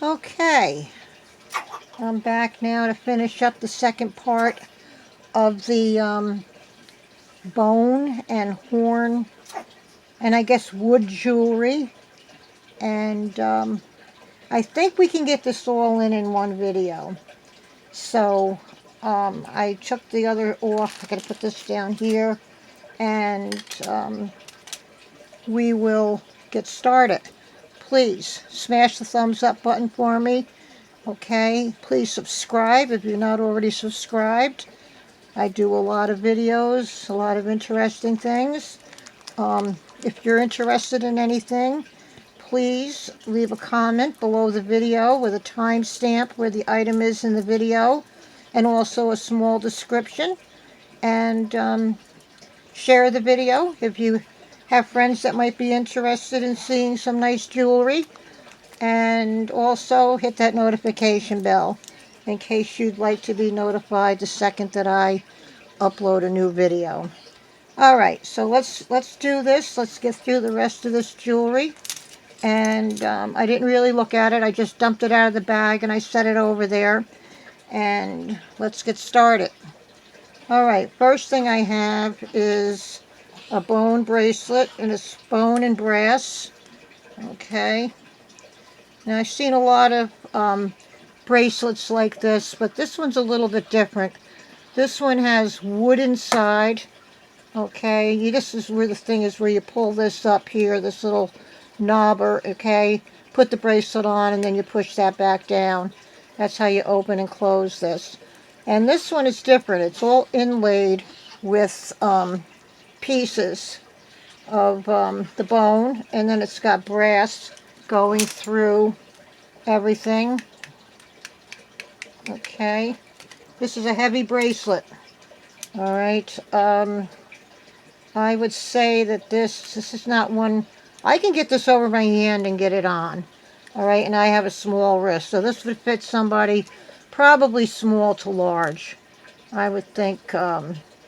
Okay, I'm back now to finish up the second part of the bone and horn and I guess wood jewelry. And I think we can get this all in one video. So I took the other off. I gotta put this down here, and we will get started. Please smash the thumbs up button for me. Okay, please subscribe if you're not already subscribed. I do a lot of videos, a lot of interesting things. If you're interested in anything, please leave a comment below the video with a timestamp where the item is in the video, and also a small description. And share the video if you have friends that might be interested in seeing some nice jewelry. And also hit that notification bell in case you'd like to be notified the second that I upload a new video. Alright, so let's do this. Let's get through the rest of this jewelry. And I didn't really look at it. I just dumped it out of the bag and I set it over there. And let's get started. Alright, first thing I have is a bone bracelet, and it's bone and brass. Okay. Now I've seen a lot of bracelets like this, but this one's a little bit different. This one has wood inside. Okay, this is where the thing is, where you pull this up here, this little knobber, okay, put the bracelet on, and then you push that back down. That's how you open and close this. And this one is different. It's all inlaid with pieces of the bone, and then it's got brass going through everything. Okay, this is a heavy bracelet. All right, I would say that this is not one. I can get this over my hand and get it on. All right, and I have a small wrist, so this would fit somebody probably small to large. I would think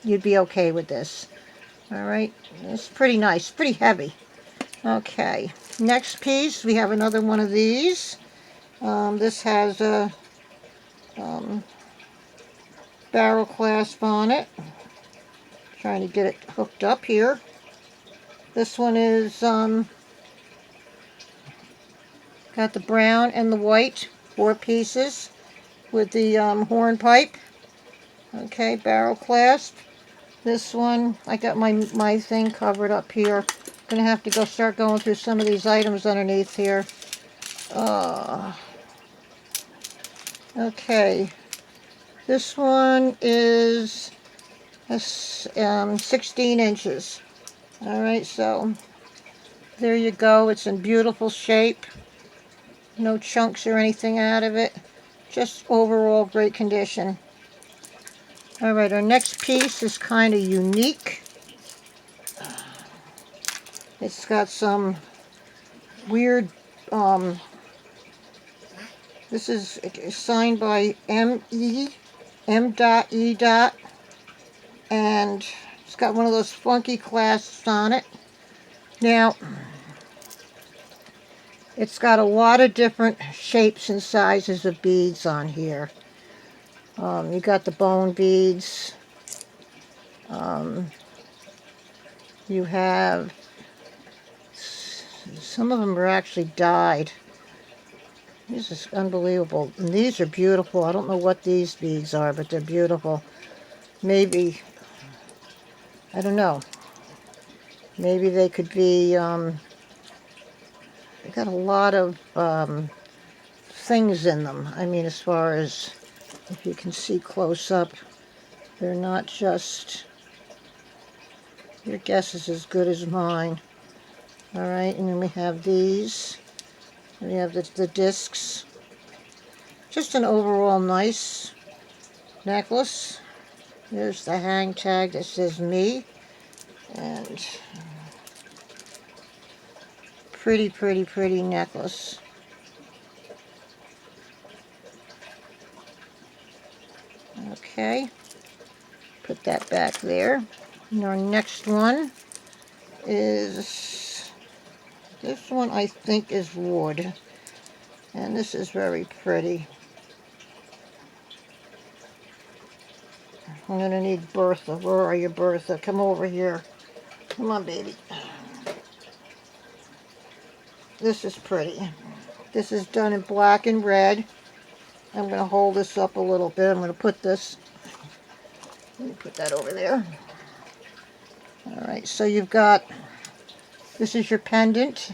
you'd be okay with this. All right, it's pretty nice, pretty heavy. Okay, next piece, we have another one of these. This has a barrel clasp on it. Trying to get it hooked up here. This one is got the brown and the white, 4 pieces with the hornpipe. Okay, barrel clasp. This one, I got my thing covered up here. Gonna have to start going through some of these items underneath here. Okay, this one is 16 inches. All right, so there you go. It's in beautiful shape. No chunks or anything out of it. Just overall great condition. All right, our next piece is kind of unique. It's got some weird, this is signed by M.E., M.E. And it's got one of those funky clasps on it. Now, it's got a lot of different shapes and sizes of beads on here. You got the bone beads. You have, some of them are actually dyed. This is unbelievable. And these are beautiful. I don't know what these beads are, but they're beautiful. Maybe, I don't know. Maybe they could be, they got a lot of things in them. I mean, as far as, if you can see close up, they're not just, your guess is as good as mine. All right, and then we have these. We have the discs. Just an overall nice necklace. There's the hang tag that says me. And pretty, pretty, pretty necklace. Okay, put that back there. And our next one is, this one I think is wood. And this is very pretty. I'm going to need Bertha. Where are you, Bertha? Come over here. Come on, baby. This is pretty. This is done in black and red. I'm going to hold this up a little bit. I'm going to put this, let me put that over there. Alright, so you've got, this is your pendant.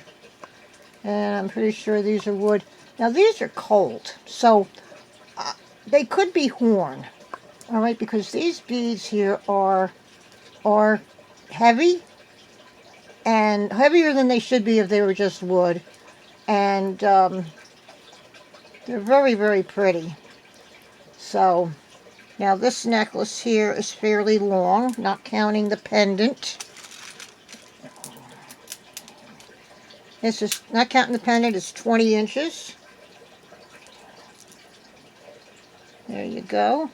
And I'm pretty sure these are wood. Now these are cold, so they could be horn. Alright, because these beads here are heavy. And heavier than they should be if they were just wood. And they're very, very pretty. So, now this necklace here is fairly long, not counting the pendant. This is, not counting the pendant, it's 20 inches. There you go.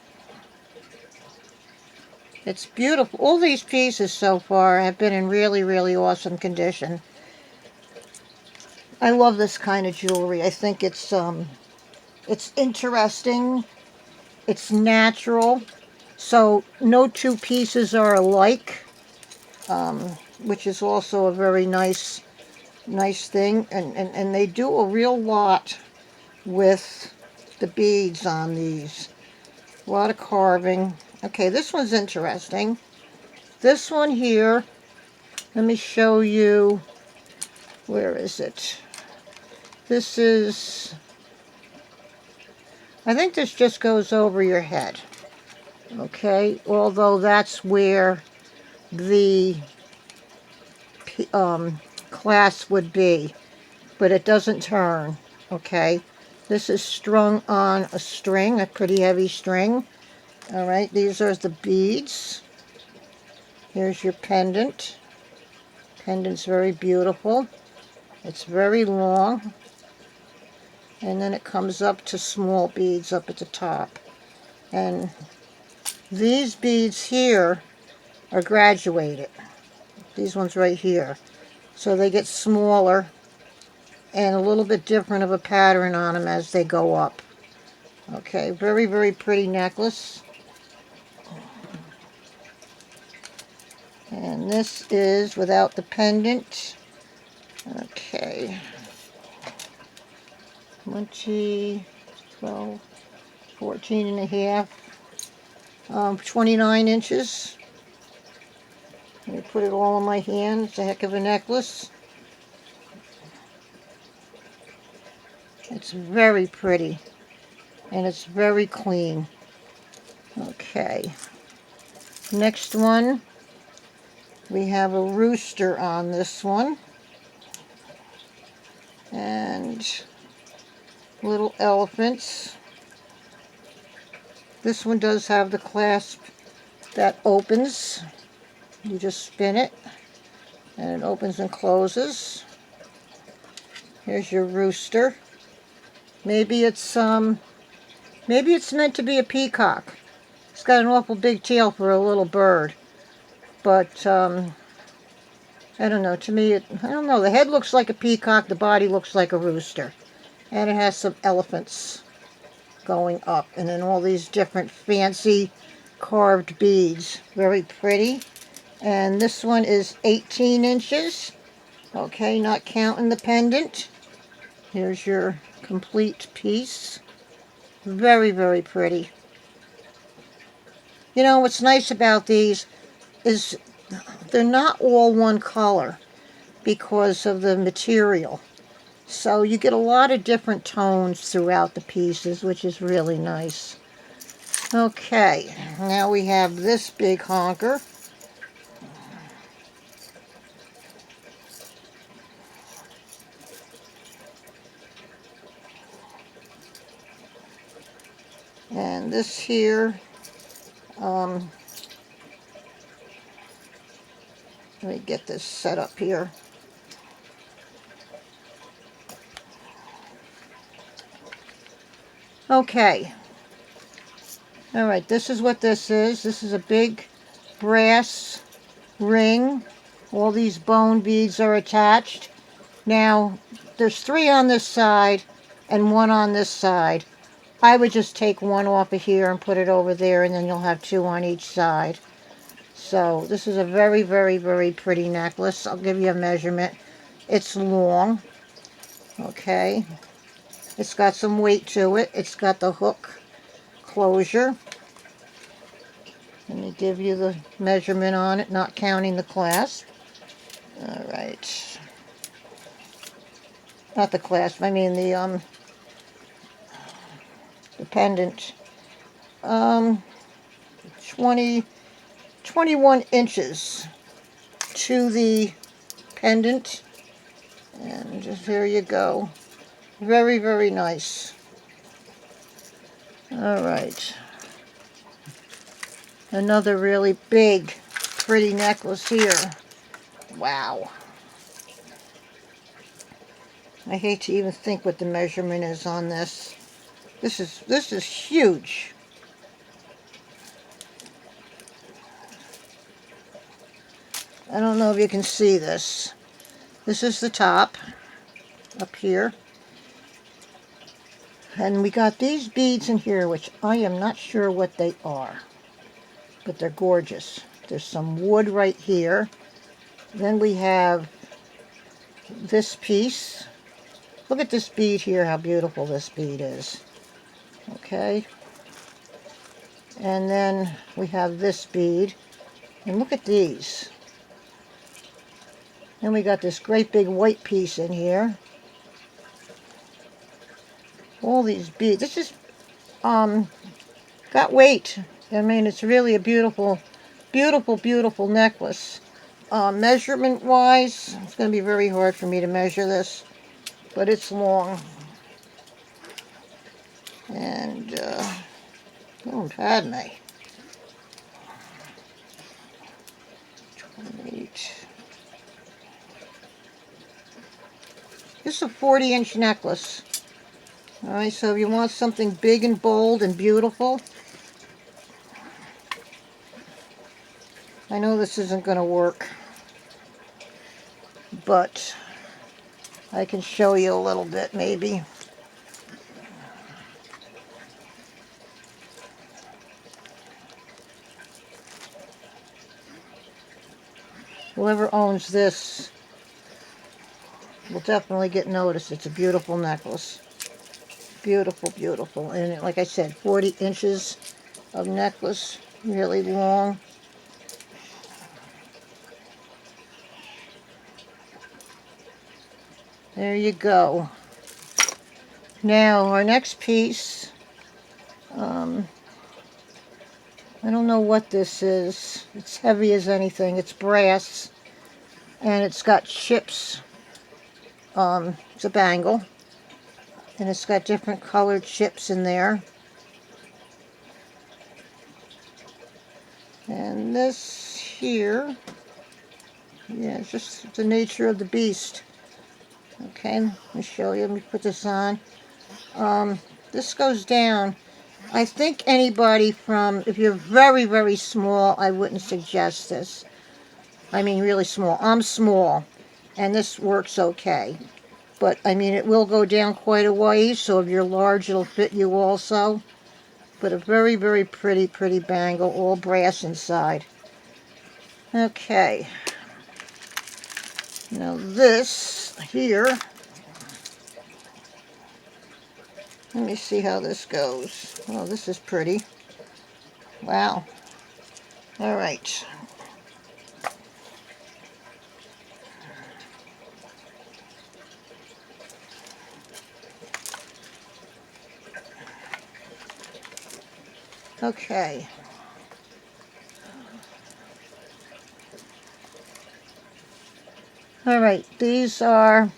It's beautiful. All these pieces so far have been in really, really awesome condition. I love this kind of jewelry. I think it's interesting. It's natural. So no two pieces are alike, which is also a very nice thing. And they do a real lot with the beads on these. A lot of carving. Okay, this one's interesting. This one here, let me show you, where is it? This is, I think this just goes over your head. Okay, although that's where the clasp would be, but it doesn't turn. Okay, this is strung on a string, a pretty heavy string. All right, these are the beads. Here's your pendant. Pendant's very beautiful. It's very long. And then it comes up to small beads up at the top. And these beads here are graduated. These ones right here. So they get smaller and a little bit different of a pattern on them as they go up. Okay, very, very pretty necklace. And this is without the pendant. Okay. 20, 12, 14 and a half. 29 inches. Let me put it all in my hand. It's a heck of a necklace. It's very pretty. And it's very clean. Okay. Next one. We have a rooster on this one. And little elephants. This one does have the clasp that opens. You just spin it and it opens and closes. Here's your rooster. Maybe it's meant to be a peacock. It's got an awful big tail for a little bird. But, I don't know, to me, I don't know, the head looks like a peacock, the body looks like a rooster. And it has some elephants going up, and then all these different fancy carved beads. Very pretty. And this one is 18 inches. Okay, not counting the pendant. Here's your complete piece. Very, very pretty. You know, what's nice about these is they're not all one color because of the material. So you get a lot of different tones throughout the pieces, which is really nice. Okay, now we have this big honker. And this here, let me get this set up here. Okay. Alright, this is what this is. This is a big brass ring. All these bone beads are attached. Now, there's 3 on this side and one on this side. I would just take one off of here and put it over there, and then you'll have two on each side. So this is a very, very, very pretty necklace. I'll give you a measurement. It's long, okay? It's got some weight to it. It's got the hook closure. Let me give you the measurement on it, not counting the clasp. All right. Not the clasp, I mean the pendant. 21 inches to the pendant. And just there you go. Very, very nice. All right. Another really big, pretty necklace here. Wow. I hate to even think what the measurement is on this. This is huge. I don't know if you can see this. This is the top up here. And we got these beads in here, which I am not sure what they are, but they're gorgeous. There's some wood right here. Then we have this piece. Look at this bead here, how beautiful this bead is. Okay. And then we have this bead. And look at these. Then we got this great big white piece in here. All these beads. This is got weight. I mean, it's really a beautiful, beautiful, beautiful necklace. Measurement wise, it's going to be very hard for me to measure this, but it's long. And oh, pardon me. 28. This is a 40-inch necklace. All right, so if you want something big and bold and beautiful, I know this isn't going to work, but I can show you a little bit maybe. Whoever owns this will definitely get noticed. It's a beautiful necklace. Beautiful, beautiful. And like I said, 40 inches of necklace, really long. There you go. Now, our next piece, I don't know what this is. It's heavy as anything. It's brass, and it's got chips. It's a bangle, and it's got different colored chips in there. And this here, yeah, it's just the nature of the beast. Okay, let me show you. Let me put this on. This goes down. I think anybody from, if you're very, very small, I wouldn't suggest this. I mean, really small. I'm small, and this works okay. But, I mean, it will go down quite a ways, so if you're large, it'll fit you also. But a very, very pretty, pretty bangle, all brass inside. Okay. Now this here, let me see how this goes. Oh, this is pretty. Wow. All right. Okay. All right, these are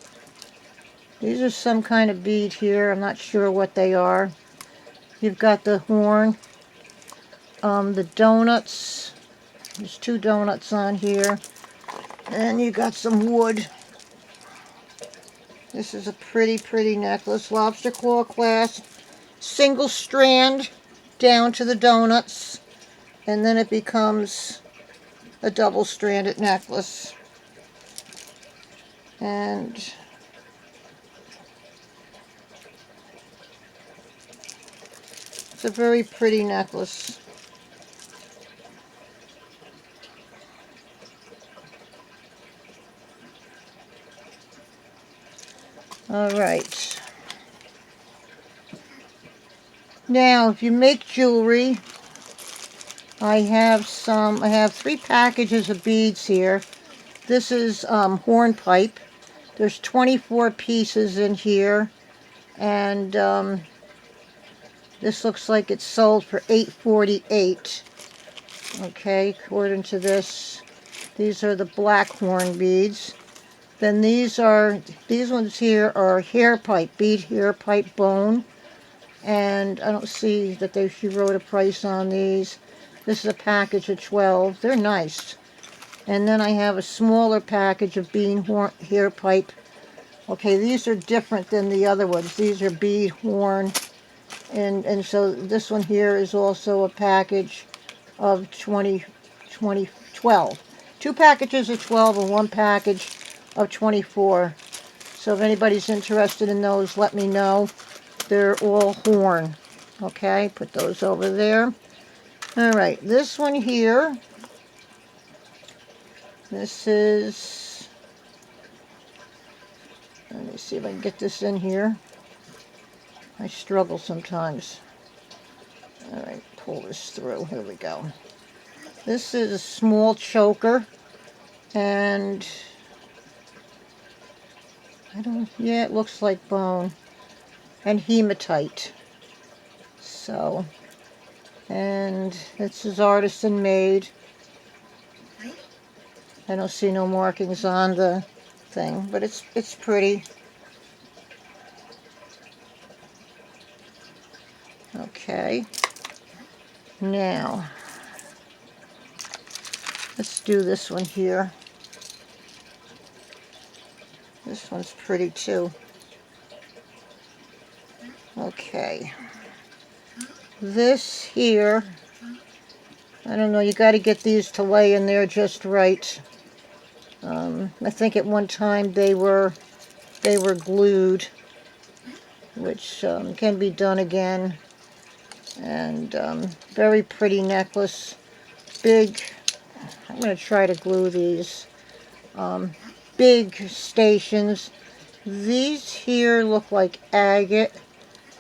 some kind of bead here. I'm not sure what they are. You've got the horn, the donuts. There's 2 donuts on here. And you got some wood. This is a pretty, pretty necklace. Lobster claw clasp, single strand down to the donuts, and then it becomes a double-stranded necklace. And It's a very pretty necklace. All right. Now, if you make jewelry, I have 3 packages of beads here. This is hornpipe. There's 24 pieces in here, and this looks like it's sold for $8.48. Okay, according to this, these are the black horn beads. Then these ones here are hair pipe, bead hair pipe bone. And I don't see that she wrote a price on these. This is a package of 12. They're nice. And then I have a smaller package of bead hair pipe. Okay, these are different than the other ones. These are bead horn. And so this one here is also a package of 12. 2 packages of 12 and 1 package of 24. So if anybody's interested in those, let me know. They're all horn. Okay, put those over there. All right, this one here. This is, let me see if I can get this in here. I struggle sometimes. All right, pull this through. Here we go. This is a small choker, and yeah, it looks like bone and hematite. So, and this is artisan made. I don't see no markings on the thing, but it's pretty. Okay. Now, let's do this one here. This one's pretty too. Okay. This here, I don't know, you got to get these to lay in there just right. I think at one time they were glued, which can be done again. And very pretty necklace. Big, I'm going to try to glue these. Big stations. These here look like agate.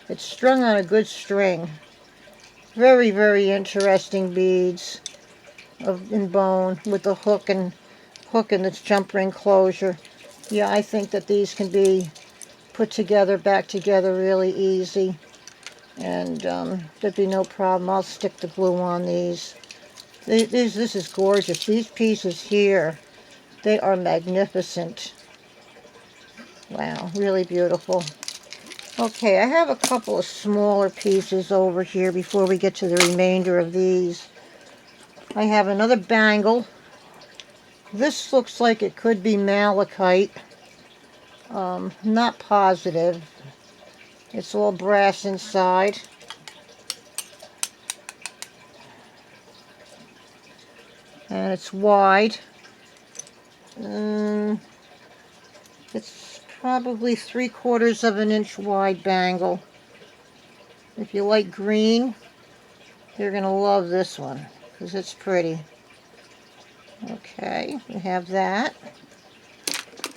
It's strung on a good string. Very, very interesting beads in bone with the hook and its jump ring closure. Yeah, I think that these can be put together, back together really easy. And there'd be no problem. I'll stick the glue on these. This is gorgeous. These pieces here, they are magnificent. Wow, really beautiful. Okay, I have a couple of smaller pieces over here before we get to the remainder of these. I have another bangle. This looks like it could be malachite. Not positive. It's all brass inside. And it's wide. It's probably 3/4 of an inch wide bangle. If you like green, you're going to love this one because it's pretty. Okay, we have that.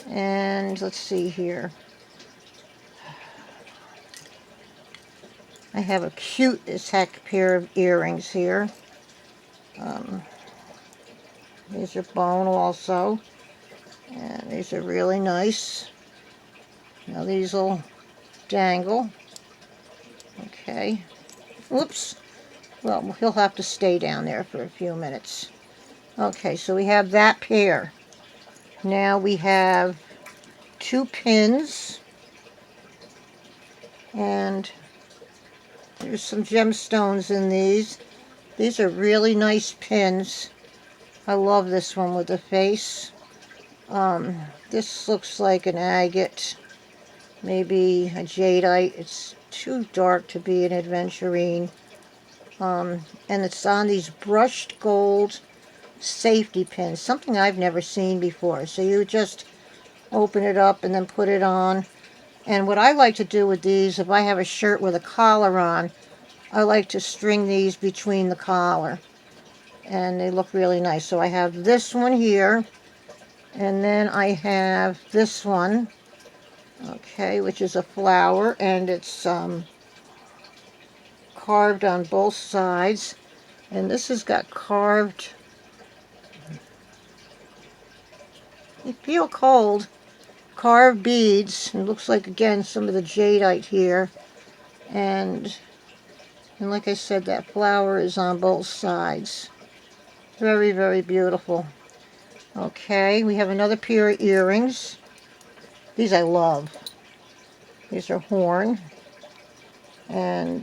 And let's see here. I have a cute as heck pair of earrings here. These are bone also. And these are really nice. Now these will dangle. Okay. Whoops. Well, he'll have to stay down there for a few minutes. Okay, so we have that pair. Now we have 2 pins. And there's some gemstones in these. These are really nice pins. I love this one with the face. This looks like an agate, maybe a jadeite. It's too dark to be an aventurine. And it's on these brushed gold safety pins, something I've never seen before. So you just open it up and then put it on. And what I like to do with these, if I have a shirt with a collar on, I like to string these between the collar, and they look really nice. So I have this one here, and then I have this one, okay, which is a flower, and it's carved on both sides. And this has got carved, you feel cold, carved beads. It looks like, again, some of the jadeite here. And like I said, that flower is on both sides. Very, very beautiful. Okay, we have another pair of earrings. These I love. These are horn. And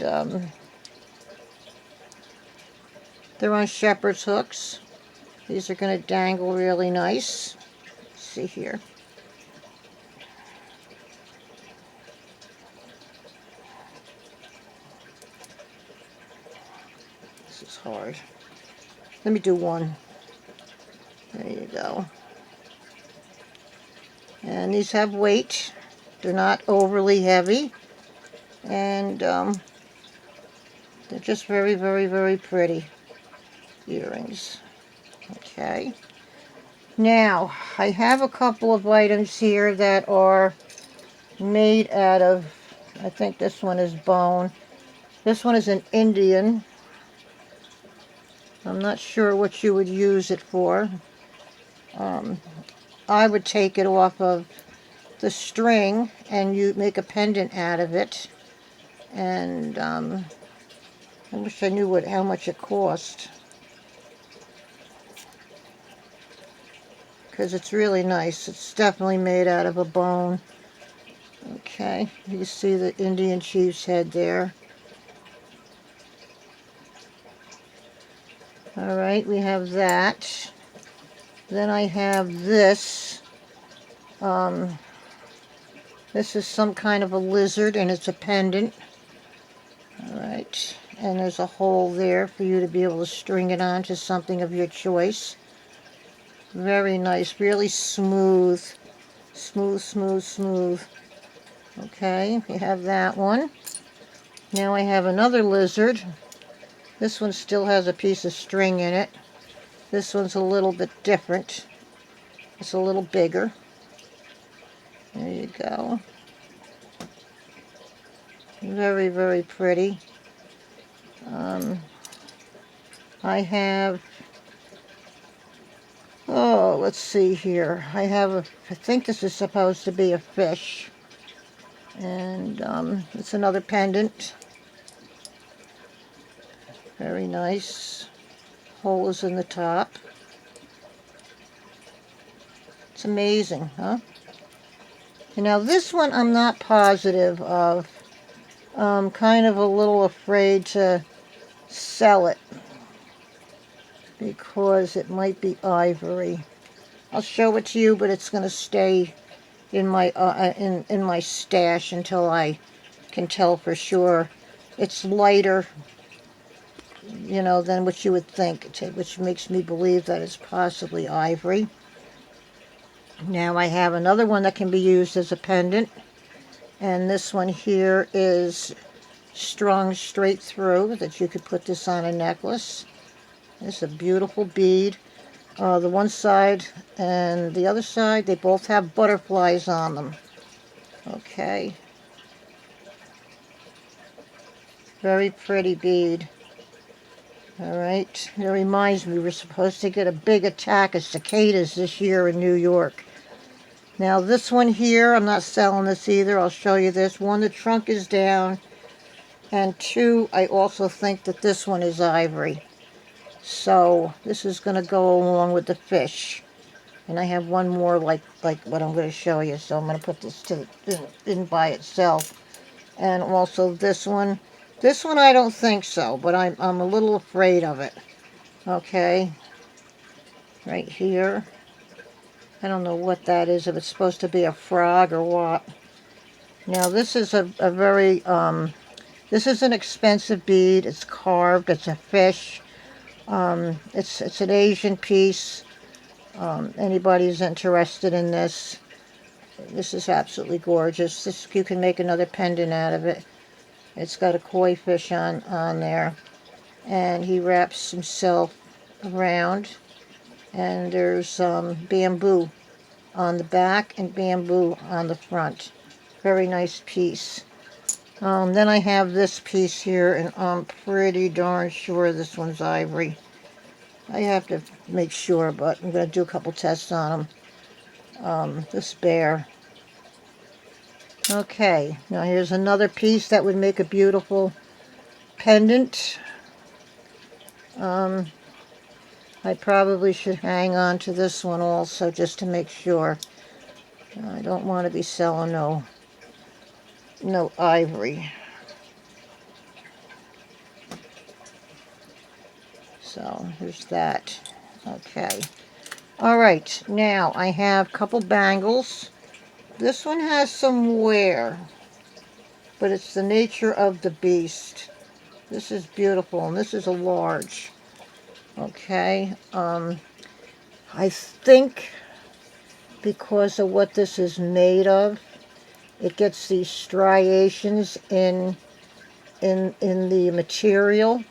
they're on shepherd's hooks. These are going to dangle really nice. Let's see here. This is hard. Let me do one. There you go. And these have weight. They're not overly heavy. And they're just very, very, very pretty earrings. Okay. Now, I have a couple of items here that are made out of, I think this one is bone. This one is an Indian. I'm not sure what you would use it for. I would take it off of the string and you make a pendant out of it. And I wish I knew how much it cost, because it's really nice. It's definitely made out of a bone. Okay, you see the Indian chief's head there. All right, we have that. Then I have this. This is some kind of a lizard, and it's a pendant. All right, and there's a hole there for you to be able to string it on to something of your choice. Very nice, really smooth. Smooth, smooth, smooth. Okay, we have that one. Now I have another lizard. This one still has a piece of string in it. This one's a little bit different. It's a little bigger. There you go. Very, very pretty. I have, oh, let's see here. I think this is supposed to be a fish. And it's another pendant. Very nice. Hole is in the top. It's amazing, huh? And now this one I'm not positive of. I'm kind of a little afraid to sell it because it might be ivory. I'll show it to you, but it's going to stay in my in my stash until I can tell for sure. It's lighter, you know, than what you would think, which makes me believe that it's possibly ivory. Now I have another one that can be used as a pendant, and this one here is strung straight through, that you could put this on a necklace. It's a beautiful bead. The one side and the other side, they both have butterflies on them. Okay. Very pretty bead. Alright, it reminds me we're supposed to get a big attack of cicadas this year in New York. Now this one here, I'm not selling this either. I'll show you this. One, the trunk is down. And two, I also think that this one is ivory. So this is going to go along with the fish. And I have one more like what I'm going to show you. So I'm going to put this in by itself. And also this one. This one I don't think so, but I'm a little afraid of it. Okay. Right here. I don't know what that is, if it's supposed to be a frog or what. Now this is a very, this is an expensive bead. It's carved. It's a fish. It's an Asian piece. Anybody's interested in this. This is absolutely gorgeous. You can make another pendant out of it. It's got a koi fish on there. And he wraps himself around. And there's bamboo on the back and bamboo on the front. Very nice piece. Then I have this piece here, and I'm pretty darn sure this one's ivory. I have to make sure, but I'm going to do a couple tests on them. This bear. Okay, now here's another piece that would make a beautiful pendant. I probably should hang on to this one also just to make sure. I don't want to be selling no ivory. So here's that. Okay. All right, now I have a couple bangles. This one has some wear, but it's the nature of the beast. This is beautiful, and this is a large. Okay. I think because of what this is made of, it gets these striations in the material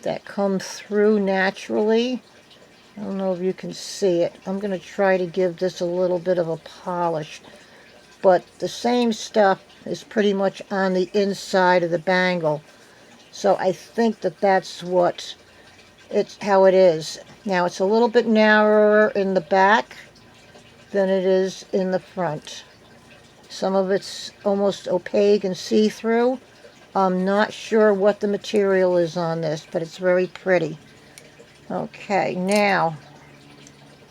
that come through naturally. I don't know if you can see it. I'm going to try to give this a little bit of a polish. But the same stuff is pretty much on the inside of the bangle. So I think that's how it is. Now it's a little bit narrower in the back than it is in the front. Some of it's almost opaque and see-through. I'm not sure what the material is on this, but it's very pretty. Okay, now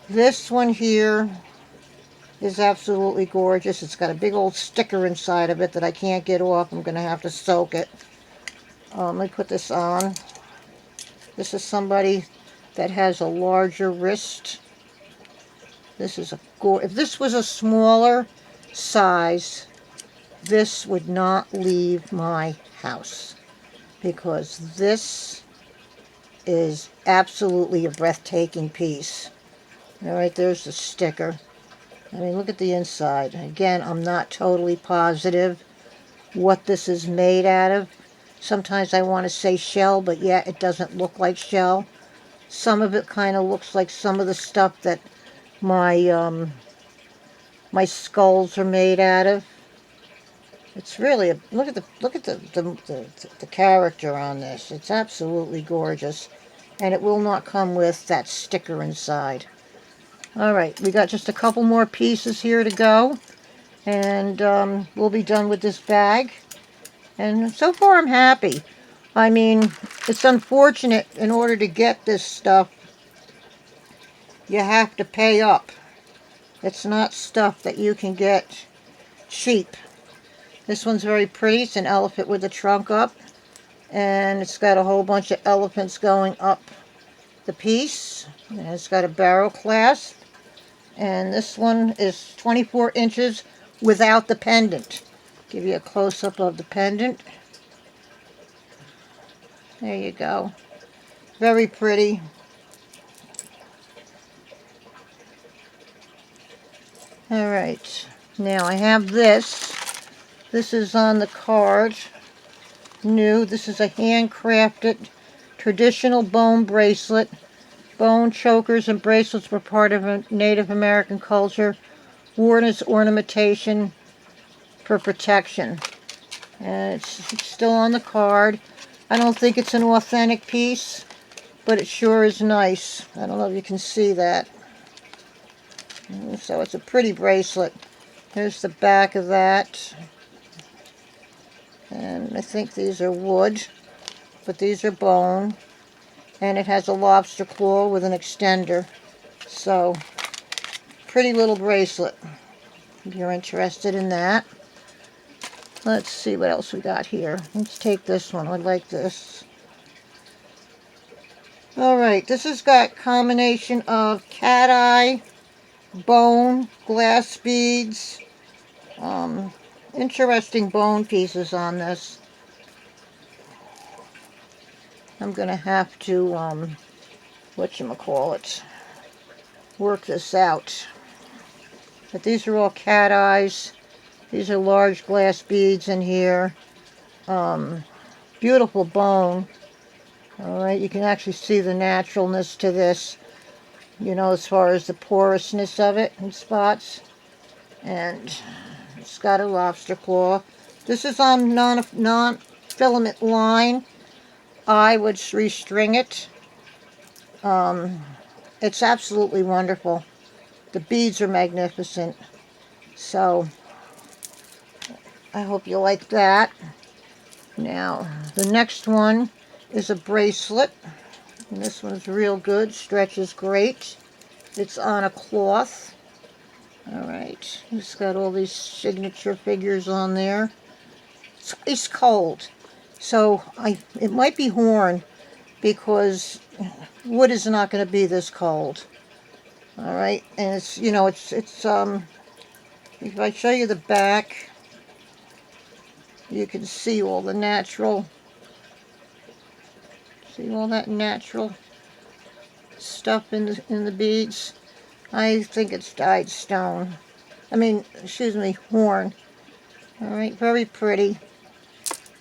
this one here is absolutely gorgeous. It's got a big old sticker inside of it that I can't get off. I'm going to have to soak it. Let me put this on. This is somebody that has a larger wrist. This is if this was a smaller size, this would not leave my house, because this is absolutely a breathtaking piece. All right, there's the sticker. I mean, look at the inside. Again, I'm not totally positive what this is made out of. Sometimes I want to say shell, but yeah, it doesn't look like shell. Some of it kind of looks like some of the stuff that my skulls are made out of. It's really look at the character on this. It's absolutely gorgeous, and it will not come with that sticker inside. All right, we got just a couple more pieces here to go, and we'll be done with this bag. And so far I'm happy. I mean, it's unfortunate, in order to get this stuff, you have to pay up. It's not stuff that you can get cheap. This one's very pretty. It's an elephant with the trunk up, and it's got a whole bunch of elephants going up the piece. And it's got a barrel clasp. And this one is 24 inches without the pendant. Give you a close-up of the pendant. There you go. Very pretty. All right. Now I have this. This is on the card. New. This is a handcrafted traditional bone bracelet. Bone chokers and bracelets were part of a Native American culture, worn as ornamentation for protection. And it's still on the card. I don't think it's an authentic piece, but it sure is nice. I don't know if you can see that. So it's a pretty bracelet. Here's the back of that. And I think these are wood, but these are bone. And it has a lobster claw with an extender. So, pretty little bracelet, if you're interested in that. Let's see what else we got here. Let's take this one. I like this. Alright, this has got combination of cat eye, bone, glass beads. Interesting bone pieces on this. I'm going to have to, whatchamacallit, work this out. But these are all cat eyes. These are large glass beads in here. Beautiful bone. All right, you can actually see the naturalness to this, you know, as far as the porousness of it in spots. And it's got a lobster claw. This is on non-filament line. I would restring it. It's absolutely wonderful. The beads are magnificent. So I hope you like that. Now, the next one is a bracelet. And this one's real good. Stretches great. It's on a cloth. Alright. It's got all these signature figures on there. It's cold. So it might be horn because wood is not going to be this cold. Alright. And it's, you know, it's if I show you the back, you can see all the natural, see all that natural stuff in the beads. I think it's dyed stone. Excuse me, horn. Alright, very pretty.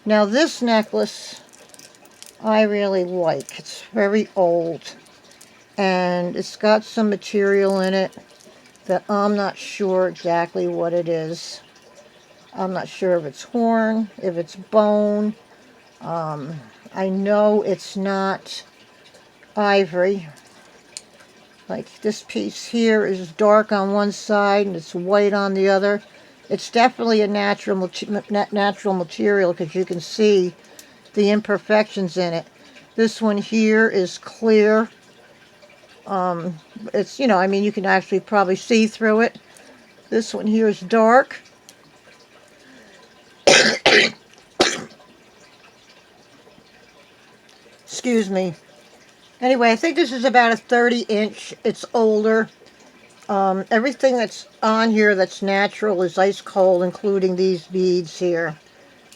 Now this necklace I really like. It's very old. And it's got some material in it that I'm not sure exactly what it is. I'm not sure if it's horn, if it's bone. I know it's not ivory. Like this piece here is dark on one side and it's white on the other. It's definitely a natural material because you can see the imperfections in it. This one here is clear. It's, you know, I mean, you can actually probably see through it. This one here is dark. Excuse me. Anyway, I think this is about a 30-inch. It's older. Everything that's on here that's natural is ice cold, including these beads here,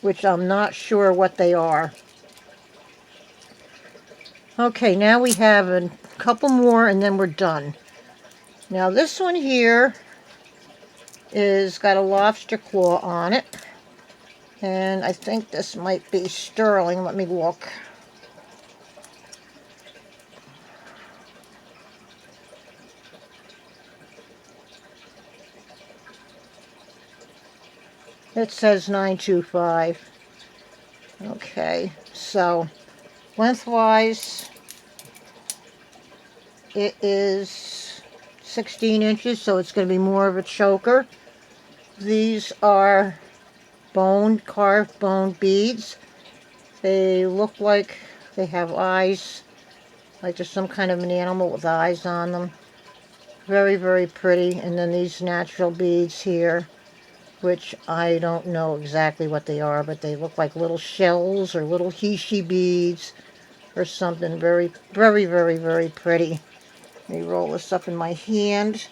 which I'm not sure what they are. Okay, now we have a couple more and then we're done. Now this one here is got a lobster claw on it. And I think this might be sterling. Let me look. It says 925. Okay, so lengthwise it is 16 inches, so it's going to be more of a choker. These are carved bone beads. They look like they have eyes, like there's some kind of an animal with eyes on them. Very, very pretty. And then these natural beads here, which I don't know exactly what they are, but they look like little shells or little hishi beads or something. Very, very, very, very pretty. Let me roll this up in my hand.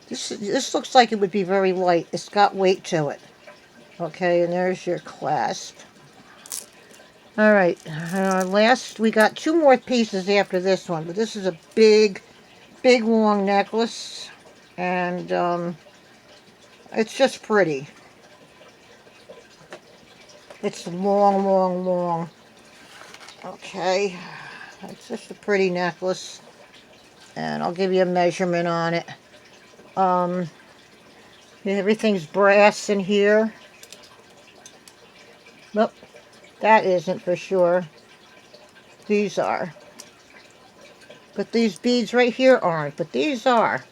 This looks like it would be very light. It's got weight to it. Okay, and there's your clasp. All right, last, we got two more pieces after this one, but this is a big, big long necklace, and it's just pretty. It's long, long, long. Okay, it's just a pretty necklace, and I'll give you a measurement on it. Everything's brass in here. Nope, that isn't for sure. These are. But these beads right here aren't, but these are.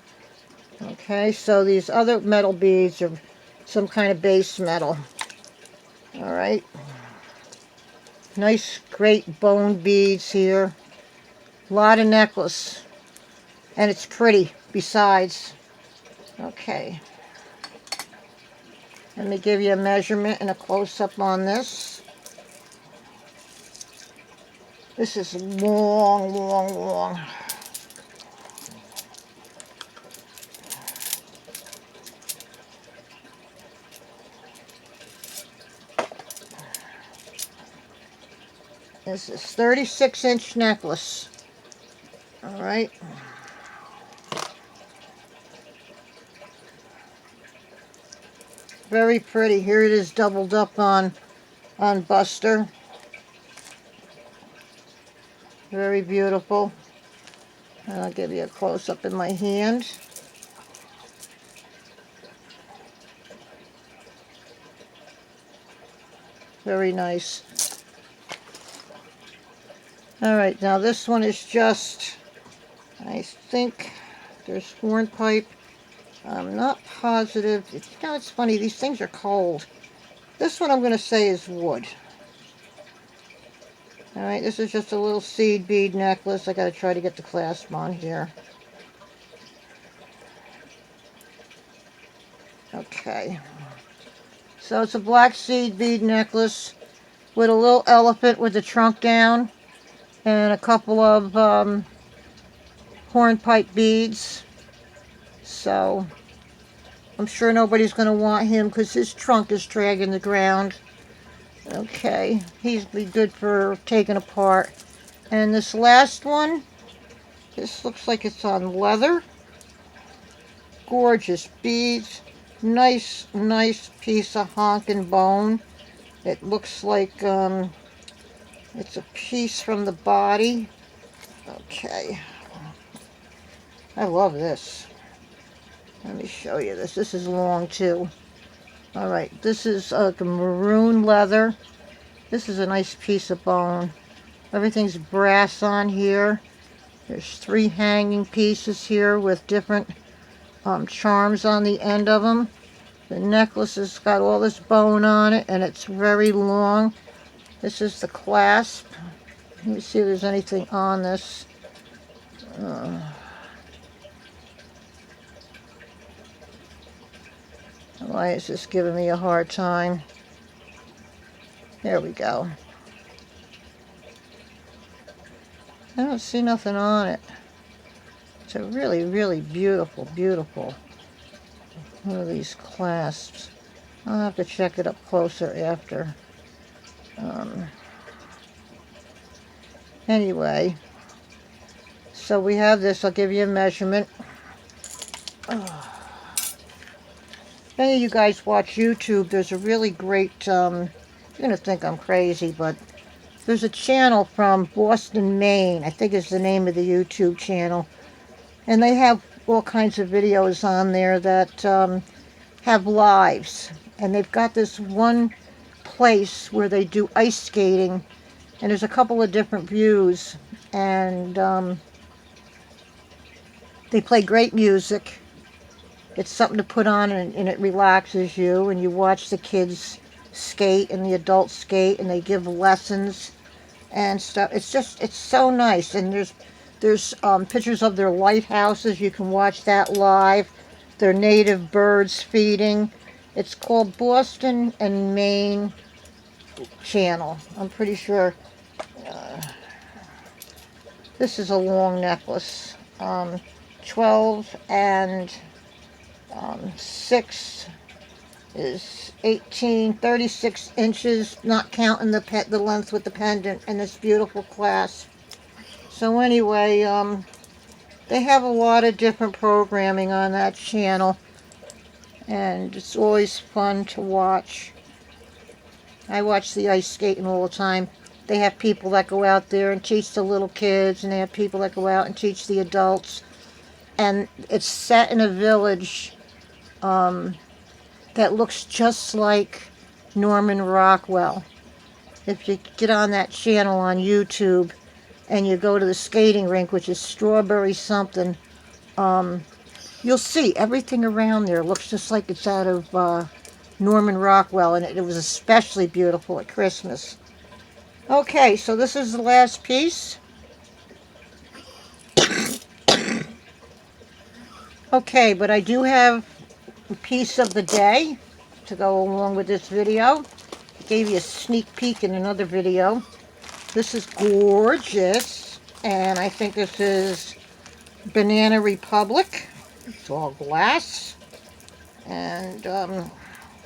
Okay, so these other metal beads are some kind of base metal. Alright. Nice, great bone beads here. A lot of necklace. And it's pretty, besides. Okay. Let me give you a measurement and a close-up on this. This is long, long, long. This is 36-inch necklace. All right. Very pretty. Here it is doubled up on Buster. Very beautiful. And I'll give you a close-up in my hand. Very nice. Alright, now this one is just, I think there's hornpipe. I'm not positive. You know, it's funny, these things are cold. This one I'm going to say is wood. Alright, this is just a little seed bead necklace. I got to try to get the clasp on here. Okay. So it's a black seed bead necklace with a little elephant with the trunk down and a couple of hornpipe beads. So I'm sure nobody's going to want him because his trunk is dragging the ground. Okay, he's be good for taking apart. And this last one, this looks like it's on leather. Gorgeous beads. Nice piece of honkin' bone. It looks like it's a piece from the body. Okay. I love this. Let me show you this. This is long too. Alright, this is the maroon leather. This is a nice piece of bone. Everything's brass on here. There's 3 hanging pieces here with different charms on the end of them. The necklace has got all this bone on it and it's very long. This is the clasp. Let me see if there's anything on this. Why is this giving me a hard time? There we go. I don't see nothing on it. It's a really beautiful one of these clasps. I'll have to check it up closer after. Anyway, so we have this. I'll give you a measurement. If any of you guys watch YouTube, there's a really great, you're going to think I'm crazy, but there's a channel from Boston, Maine, I think is the name of the YouTube channel. And they have all kinds of videos on there that have lives. And they've got this one place where they do ice skating. And there's a couple of different views. And they play great music. It's something to put on and it relaxes you. And you watch the kids skate and the adults skate. And they give lessons and stuff. It's so nice. And there's pictures of their lighthouses. You can watch that live. Their native birds feeding. It's called Boston and Maine channel. I'm pretty sure. This is a long necklace. 12 and 6 is 18, 36 inches, not counting the length with the pendant, and this beautiful clasp. So anyway, they have a lot of different programming on that channel, and it's always fun to watch. I watch the ice skating all the time. They have people that go out there and teach the little kids, and they have people that go out and teach the adults. And it's set in a village that looks just like Norman Rockwell. If you get on that channel on YouTube and you go to the skating rink, which is Strawberry something, you'll see everything around there looks just like it's out of Norman Rockwell, and it was especially beautiful at Christmas. Okay, so this is the last piece. Okay, but I do have a piece of the day to go along with this video. I gave you a sneak peek in another video. This is gorgeous, and I think this is Banana Republic. It's all glass, and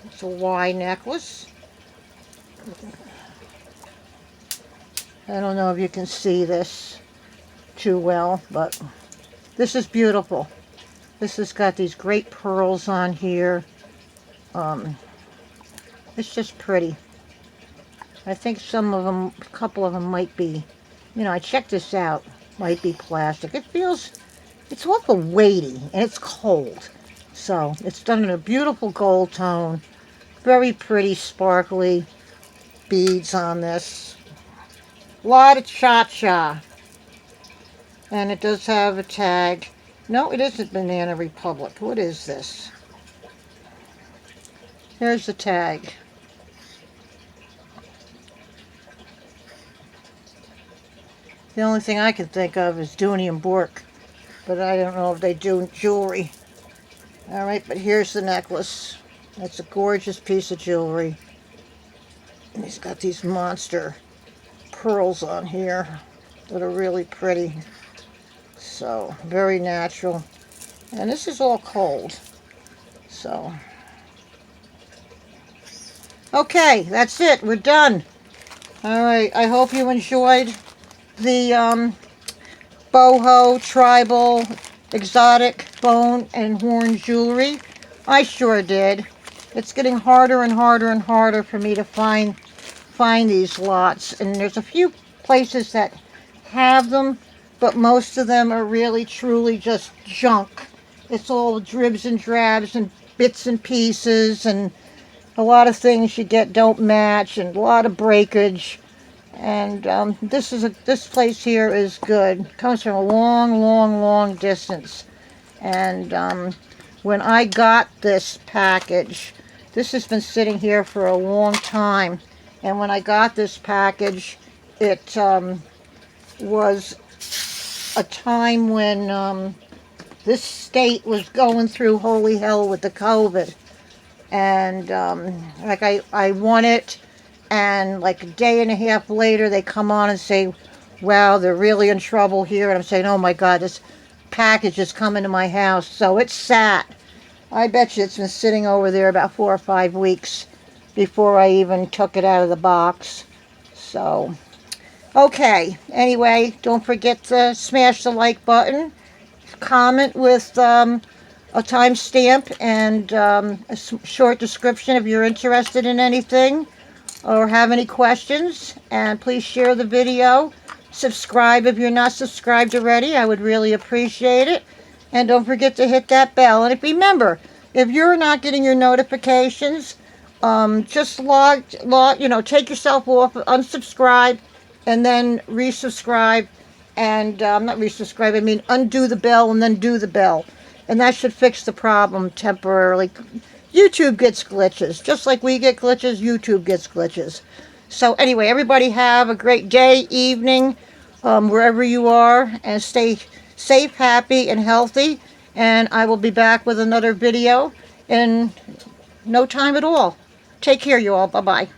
it's a Y necklace. I don't know if you can see this too well, but this is beautiful. This has got these great pearls on here. It's just pretty. I think some of them, a couple of them might be, I checked this out, might be plastic. It feels, it's awful weighty and it's cold. So it's done in a beautiful gold tone. Very pretty, sparkly beads on this. A lot of cha-cha. And it does have a tag. No, it isn't Banana Republic. What is this? Here's the tag. The only thing I can think of is Dooney and Bourke, but I don't know if they do jewelry. All right, but here's the necklace. That's a gorgeous piece of jewelry. And he's got these monster pearls on here that are really pretty. So, very natural. And this is all cold. So, okay, that's it. We're done. All right, I hope you enjoyed the boho, tribal, exotic bone and horn jewelry. I sure did. It's getting harder and harder and harder for me to find these lots, and there's a few places that have them, but most of them are really truly just junk. It's all dribs and drabs and bits and pieces, and a lot of things you get don't match, and a lot of breakage. And this place here is good. It comes from a long, long, long distance. And when I got this package, this has been sitting here for a long time. And when I got this package, it was a time when this state was going through holy hell with the COVID. And like I won it. And like a day and a half later, they come on and say, wow, they're really in trouble here. And I'm saying, oh my God, this package is coming to my house. So it's sat. I bet you it's been sitting over there about 4 or 5 weeks before I even took it out of the box. So, okay. Anyway, don't forget to smash the like button. Comment with a timestamp and a short description if you're interested in anything or have any questions, and please share the video. Subscribe if you're not subscribed already. I would really appreciate it. And don't forget to hit that bell. And remember, if you're not getting your notifications, just take yourself off, unsubscribe, and then resubscribe. And not resubscribe, I mean undo the bell and then do the bell. And that should fix the problem temporarily. YouTube gets glitches. Just like we get glitches, YouTube gets glitches. So anyway, everybody have a great day, evening, wherever you are, and stay safe, happy, and healthy. And I will be back with another video in no time at all. Take care, you all. Bye-bye.